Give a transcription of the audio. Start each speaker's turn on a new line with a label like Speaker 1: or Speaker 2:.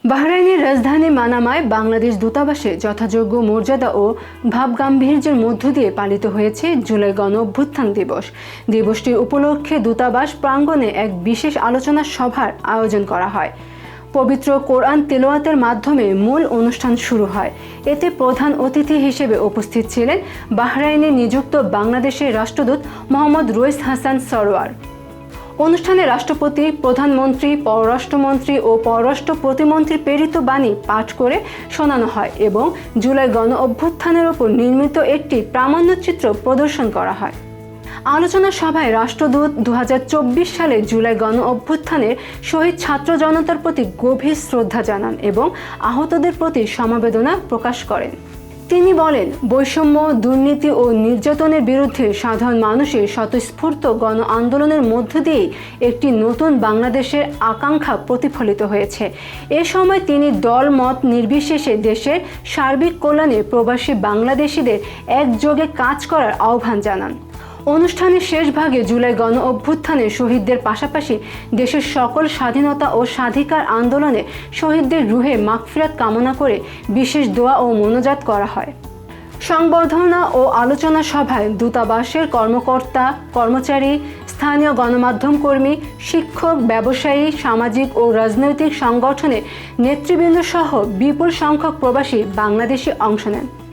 Speaker 1: বাহরাইনের রাজধানী মানামায় বাংলাদেশ দূতাবাসে যথাযোগ্য মর্যাদা ও ভাবগাম্ভীর্যের মধ্য দিয়ে পালিত হয়েছে জুলাই গণ-অভ্যুত্থান দিবস। দিবসটি উপলক্ষে দূতাবাস প্রাঙ্গণে এক বিশেষ আলোচনা সভার আয়োজন করা হয়। পবিত্র কোরআন তিলাওয়াতের মাধ্যমে মূল অনুষ্ঠান শুরু হয়। এতে প্রধান অতিথি হিসেবে উপস্থিত ছিলেন বাহরাইনে নিযুক্ত বাংলাদেশের রাষ্ট্রদূত মোহাম্মদ রইস হাসান সরওয়ার। অনুষ্ঠানে রাষ্ট্রপতি, প্রধানমন্ত্রী, পররাষ্ট্রমন্ত্রী ও পররাষ্ট্র প্রতিমন্ত্রী প্রেরিত বাণী পাঠ করে শোনানো হয় এবং জুলাই গণ-অভ্যুত্থানের উপর নির্মিত একটি প্রামাণ্যচিত্র প্রদর্শন করা হয়। আলোচনা সভায় রাষ্ট্রদূত 2024 সালে জুলাই গণ-অভ্যুত্থানের শহীদ ছাত্র জনতার প্রতি গভীর শ্রদ্ধা জানান এবং আহতদের প্রতি সমবেদনা প্রকাশ করেন। তিনি বলেন, বৈষম্য, দুর্নীতি ও নির্যাতনের বিরুদ্ধে সাধারণ মানুষের স্বতঃস্ফূর্ত গণ আন্দোলনের মধ্য দিয়ে একটি নতুন বাংলাদেশের আকাঙ্ক্ষা প্রতিফলিত হয়েছে। এ সময় তিনি দল মত নির্বিশেষে দেশের সার্বিক কল্যাণে প্রবাসী বাংলাদেশিদের একযোগে কাজ করার আহ্বান জানান। অনুষ্ঠানের শেষ ভাগে জুলাই গণ-অভ্যুত্থানের শহীদদের পাশাপাশি দেশের সকল স্বাধীনতা ও স্বাধিকার আন্দোলনে শহীদদের রুহে মাগফিরাত কামনা করে বিশেষ দোয়া ও মোনাজাত করা হয়। সংবর্ধনা ও আলোচনা সভায় দূতাবাসের কর্মকর্তা, কর্মচারী, স্থানীয় গণমাধ্যম কর্মী, শিক্ষক, ব্যবসায়ী, সামাজিক ও রাজনৈতিক সংগঠনের নেতৃবৃন্দ সহ বিপুল সংখ্যক প্রবাসী বাংলাদেশি অংশ নেন।